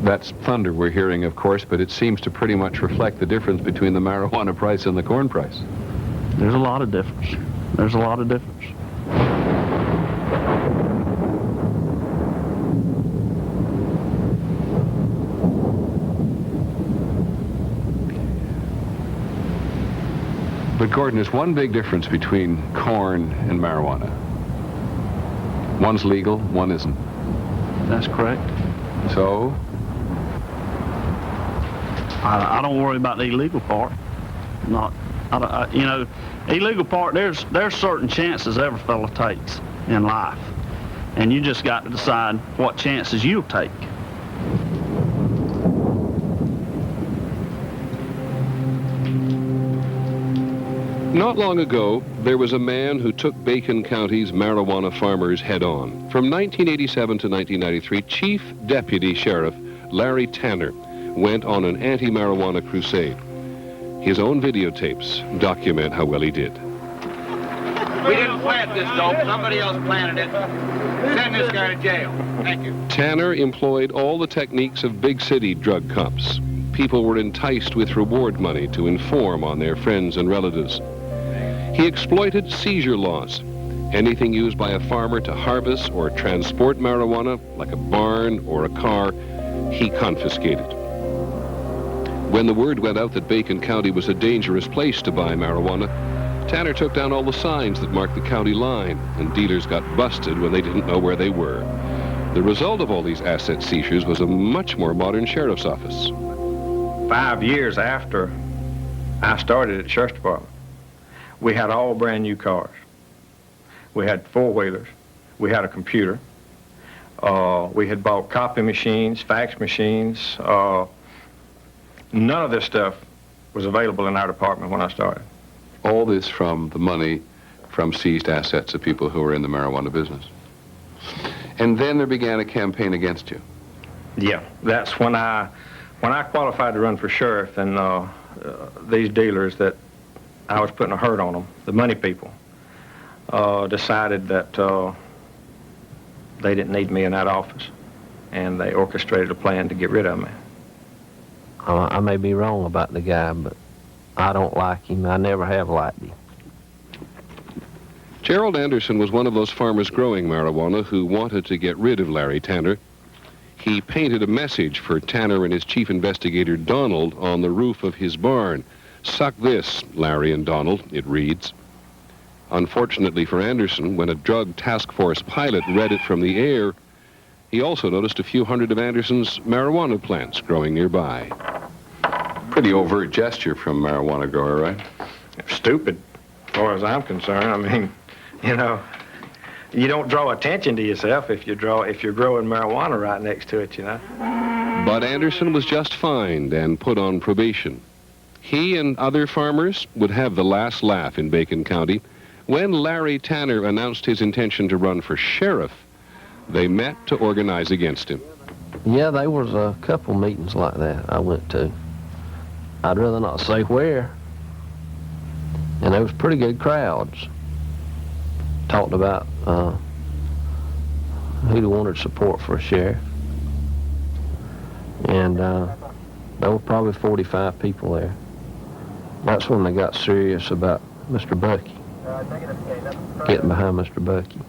That's thunder we're hearing, of course, but it seems to pretty much reflect the difference between the marijuana price and the corn price. There's a lot of difference. There's a lot of difference. But Gordon, there's one big difference between corn and marijuana. One's legal, one isn't. That's correct. So? I don't worry about the illegal part. You know, illegal part, there's certain chances every fella takes in life. And you just got to decide what chances you'll take. Not long ago, there was a man who took Bacon County's marijuana farmers head-on. From 1987 to 1993, Chief Deputy Sheriff Larry Tanner went on an anti-marijuana crusade. His own videotapes document how well he did. We didn't plant this dope. Somebody else planted it. Send this guy to jail. Thank you. Tanner employed all the techniques of big city drug cops. People were enticed with reward money to inform on their friends and relatives. He exploited seizure laws. Anything used by a farmer to harvest or transport marijuana, like a barn or a car, he confiscated. When the word went out that Bacon County was a dangerous place to buy marijuana, Tanner took down all the signs that marked the county line, and dealers got busted when they didn't know where they were. The result of all these asset seizures was a much more modern sheriff's office. 5 years after I started at the Sheriff's Department, we had all brand new cars. We had four-wheelers. We had a computer. We had bought copy machines, fax machines. None of this stuff was available in our department when I started. All this from the money from seized assets of people who were in the marijuana business. And then there began a campaign against you. Yeah, that's when I qualified to run for sheriff, and these dealers that I was putting a hurt on them, the money people, decided that they didn't need me in that office, and they orchestrated a plan to get rid of me. I may be wrong about the guy, but I don't like him. I never have liked him. Gerald Anderson was one of those farmers growing marijuana who wanted to get rid of Larry Tanner. He painted a message for Tanner and his chief investigator, Donald, on the roof of his barn. "Suck this, Larry and Donald," it reads. Unfortunately for Anderson, when a drug task force pilot read it from the air, he also noticed a few hundred of Anderson's marijuana plants growing nearby. Pretty overt gesture from a marijuana grower, right? Stupid, as far as I'm concerned. I mean, you know, you don't draw attention to yourself if you're growing marijuana right next to it, you know. But Anderson was just fined and put on probation. He and other farmers would have the last laugh in Bacon County. When Larry Tanner announced his intention to run for sheriff, they met to organize against him. Yeah, there was a couple meetings like that I went to. I'd rather not say where. And there was pretty good crowds. Talked about who wanted support for a sheriff. And there were probably 45 people there. That's when they got serious about Mr. Bucky. Getting behind Mr. Bucky.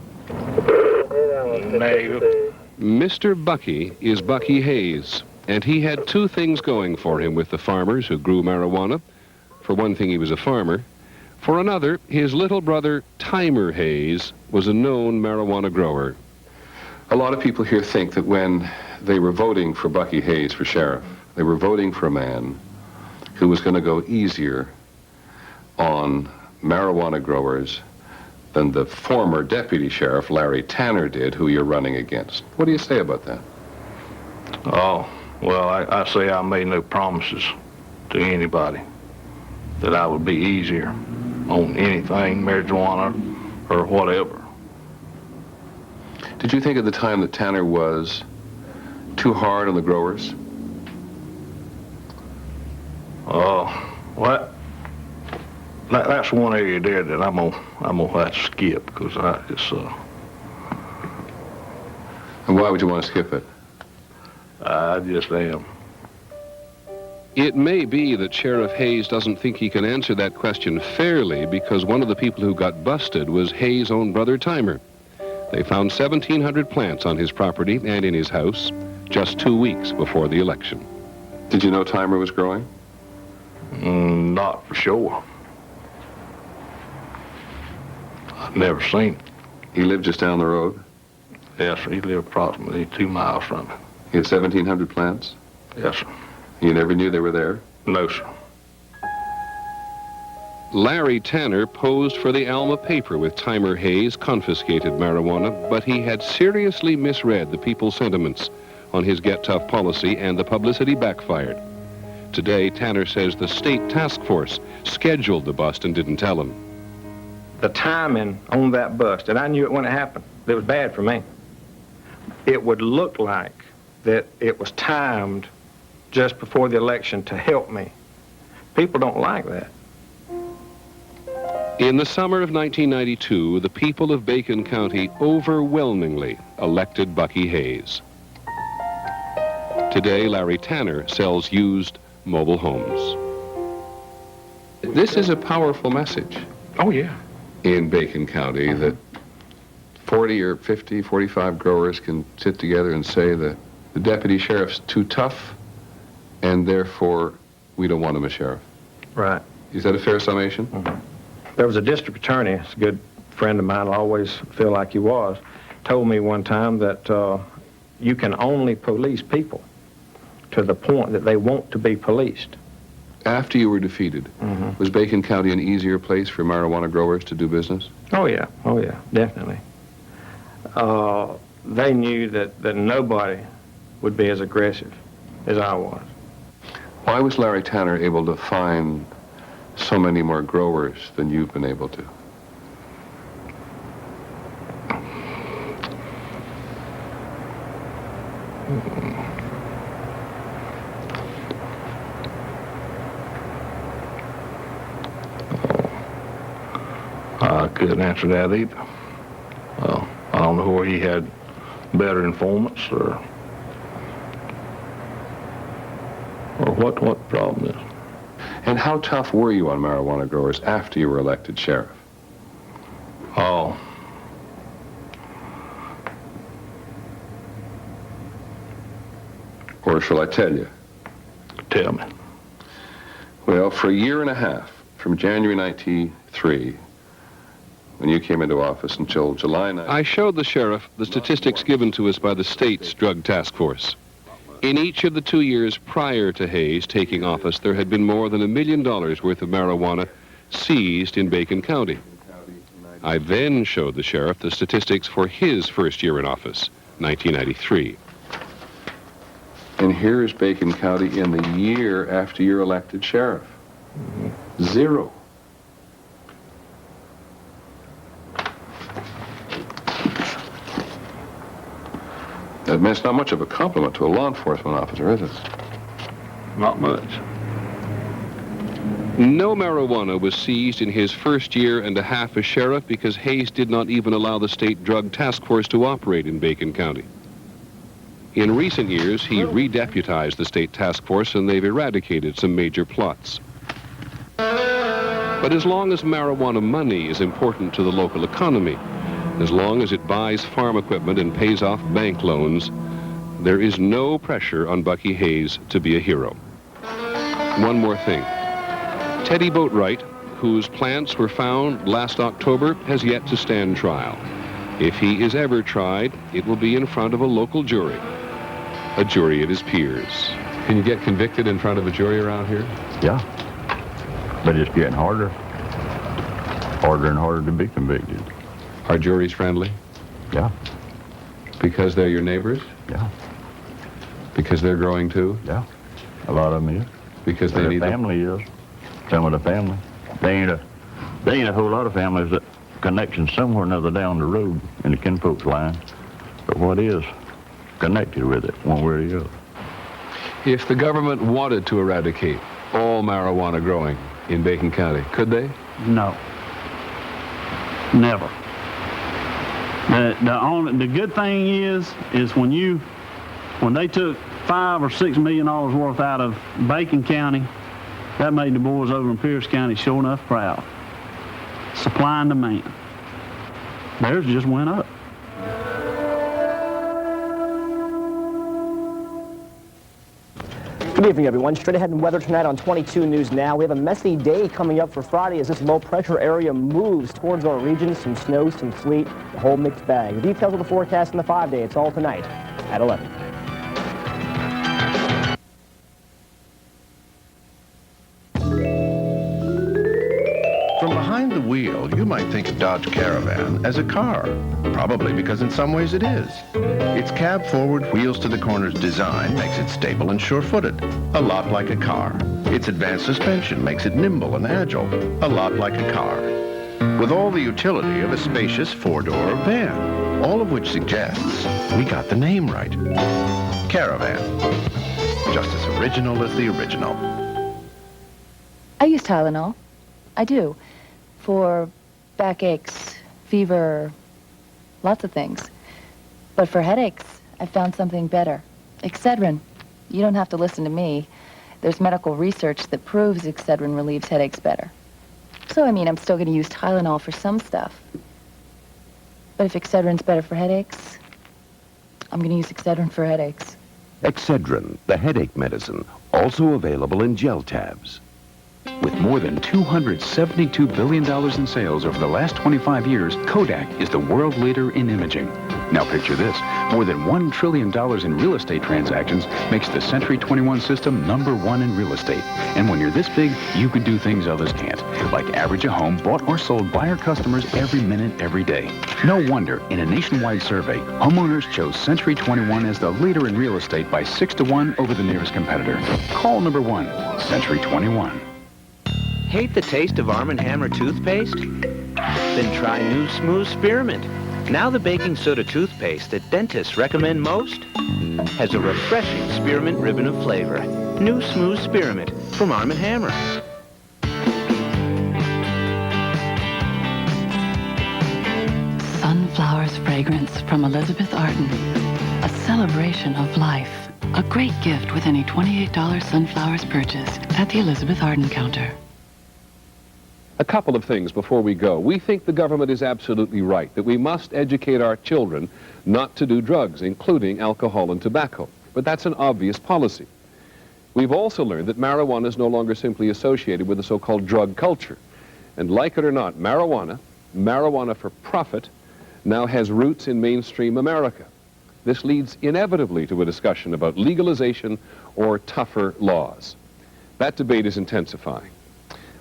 Mr. Bucky is Bucky Hayes, and he had two things going for him with the farmers who grew marijuana. For one thing, he was a farmer. For another, his little brother, Timer Hayes, was a known marijuana grower. A lot of people here think that when they were voting for Bucky Hayes for sheriff, they were voting for a man who was going to go easier on marijuana growers than the former deputy sheriff, Larry Tanner, did, who you're running against. What do you say about that? Oh, well, I say I made no promises to anybody that I would be easier on anything, marijuana or whatever. Did you think at the time that Tanner was too hard on the growers? Well, that's one area there that I'm gonna have to skip because it's And why would you want to skip it? I just am. It may be that Sheriff Hayes doesn't think he can answer that question fairly because one of the people who got busted was Hayes' own brother Timer. They found 1,700 plants on his property and in his house just 2 weeks before the election. Did you know Timer was growing? Not for sure. I've never seen it. He lived just down the road? Yes, sir. He lived approximately 2 miles from it. He had 1,700 plants? Yes, sir. You never knew they were there? No, sir. Larry Tanner posed for the Alma paper with Timer Hayes' confiscated marijuana, but he had seriously misread the people's sentiments on his Get Tough policy, and the publicity backfired. Today, Tanner says the state task force scheduled the bust and didn't tell him. The timing on that bust, and I knew it when it happened, it was bad for me. It would look like that it was timed just before the election to help me. People don't like that. In the summer of 1992, the people of Bacon County overwhelmingly elected Bucky Hayes. Today, Larry Tanner sells used mobile homes. This is a powerful message. Oh, yeah. In Bacon County, that 40 or 50, 45 growers can sit together and say that the deputy sheriff's too tough, and therefore we don't want him as sheriff. Right. Is that a fair summation? Mm-hmm. There was a district attorney, it's a good friend of mine, I always feel like he was, told me one time that you can only police people to the point that they want to be policed. After you were defeated, was Bacon County an easier place for marijuana growers to do business? Oh, yeah, definitely. They knew that nobody would be as aggressive as I was. Why was Larry Tanner able to find so many more growers than you've been able to? I couldn't answer that either. I don't know where he had better informants or what the problem is. And how tough were you on marijuana growers after you were elected sheriff? Oh. Or shall I tell you? Tell me. Well, for a year and a half, from January 1993, when you came into office, until July 9th, I showed the sheriff the statistics given to us by the state's drug task force. In each of the 2 years prior to Hayes taking office, there had been more than $1 million worth of marijuana seized in Bacon County. I then showed the sheriff the statistics for his first year in office, 1993. And here's Bacon County in the year after you're elected sheriff. Zero. That's not much of a compliment to a law enforcement officer, is it? Not much. No marijuana was seized in his first year and a half as sheriff because Hayes did not even allow the state drug task force to operate in Bacon County. In recent years, he redeputized the state task force and they've eradicated some major plots. But as long as marijuana money is important to the local economy, as long as it buys farm equipment and pays off bank loans, there is no pressure on Bucky Hayes to be a hero. One more thing. Teddy Boatwright, whose plants were found last October, has yet to stand trial. If he is ever tried, it will be in front of a local jury, a jury of his peers. Can you get convicted in front of a jury around here? Yeah, but it's getting harder. Harder and harder to be convicted. Are juries friendly? Yeah. Because they're your neighbors? Yeah. Because they're growing too? Yeah. A lot of them is. Because they need family is. Some of the family. They ain't a whole lot of families that connections somewhere or another down the road in the kinfolk's line. But what is? connected with it, one way or the other. If the government wanted to eradicate all marijuana growing in Bacon County, could they? No. Never. The good thing is when they took $5 or $6 million worth out of Bacon County, that made the boys over in Pierce County sure enough proud. Supply and demand. Theirs just went up. Good evening, everyone. Straight ahead in weather tonight on 22 News Now. We have a messy day coming up for Friday as this low-pressure area moves towards our region. Some snow, some sleet, a whole mixed bag. The details of the forecast in the 5-day. It's all tonight at 11. From behind the wheel, you might think of Dodge Caravan as a car. Probably because in some ways it is. Its cab-forward, wheels-to-the-corners design makes it stable and sure-footed, a lot like a car. Its advanced suspension makes it nimble and agile, a lot like a car. With all the utility of a spacious four-door van, all of which suggests we got the name right. Caravan. Just as original as the original. I use Tylenol. I do. For backaches, fever, lots of things. But for headaches, I found something better. Excedrin. You don't have to listen to me. There's medical research that proves Excedrin relieves headaches better. So, I mean, I'm still going to use Tylenol for some stuff. But if Excedrin's better for headaches, I'm going to use Excedrin for headaches. Excedrin, the headache medicine, also available in gel tabs. With more than $272 billion in sales over the last 25 years, Kodak is the world leader in imaging. Now picture this. More than $1 trillion in real estate transactions makes the Century 21 system #1 in real estate. And when you're this big, you can do things others can't, like average a home bought or sold by our customers every minute, every day. No wonder, in a nationwide survey, homeowners chose Century 21 as the leader in real estate by 6-1 over the nearest competitor. Call #1, Century 21. Hate the taste of Arm & Hammer toothpaste? Then try new Smooth Spearmint. Now the baking soda toothpaste that dentists recommend most has a refreshing spearmint ribbon of flavor. New Smooth Spearmint from Arm & Hammer. Sunflowers fragrance from Elizabeth Arden. A celebration of life. A great gift with any $28 Sunflowers purchase at the Elizabeth Arden counter. A couple of things before we go. We think the government is absolutely right that we must educate our children not to do drugs, including alcohol and tobacco. But that's an obvious policy. We've also learned that marijuana is no longer simply associated with the so-called drug culture. And like it or not, marijuana for profit, now has roots in mainstream America. This leads inevitably to a discussion about legalization or tougher laws. That debate is intensifying.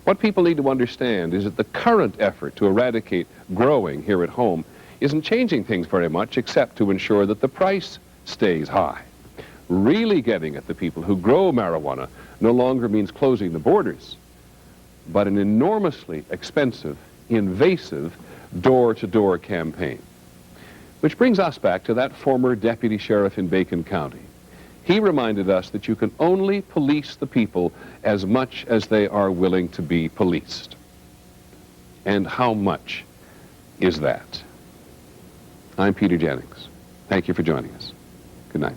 What people need to understand is that the current effort to eradicate growing here at home isn't changing things very much except to ensure that the price stays high. Really getting at the people who grow marijuana no longer means closing the borders, but an enormously expensive, invasive, door-to-door campaign. Which brings us back to that former deputy sheriff in Bacon County. He reminded us that you can only police the people as much as they are willing to be policed. And how much is that? I'm Peter Jennings. Thank you for joining us. Good night.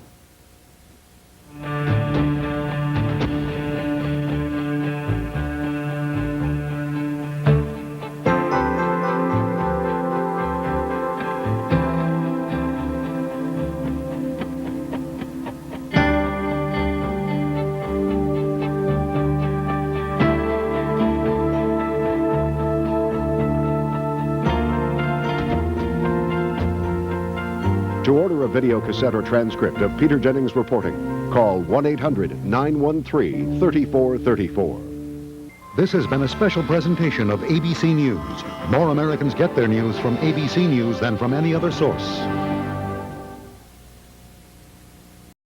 To order a video cassette or transcript of Peter Jennings reporting, call 1-800-913-3434. This has been a special presentation of ABC News. More Americans get their news from ABC News than from any other source.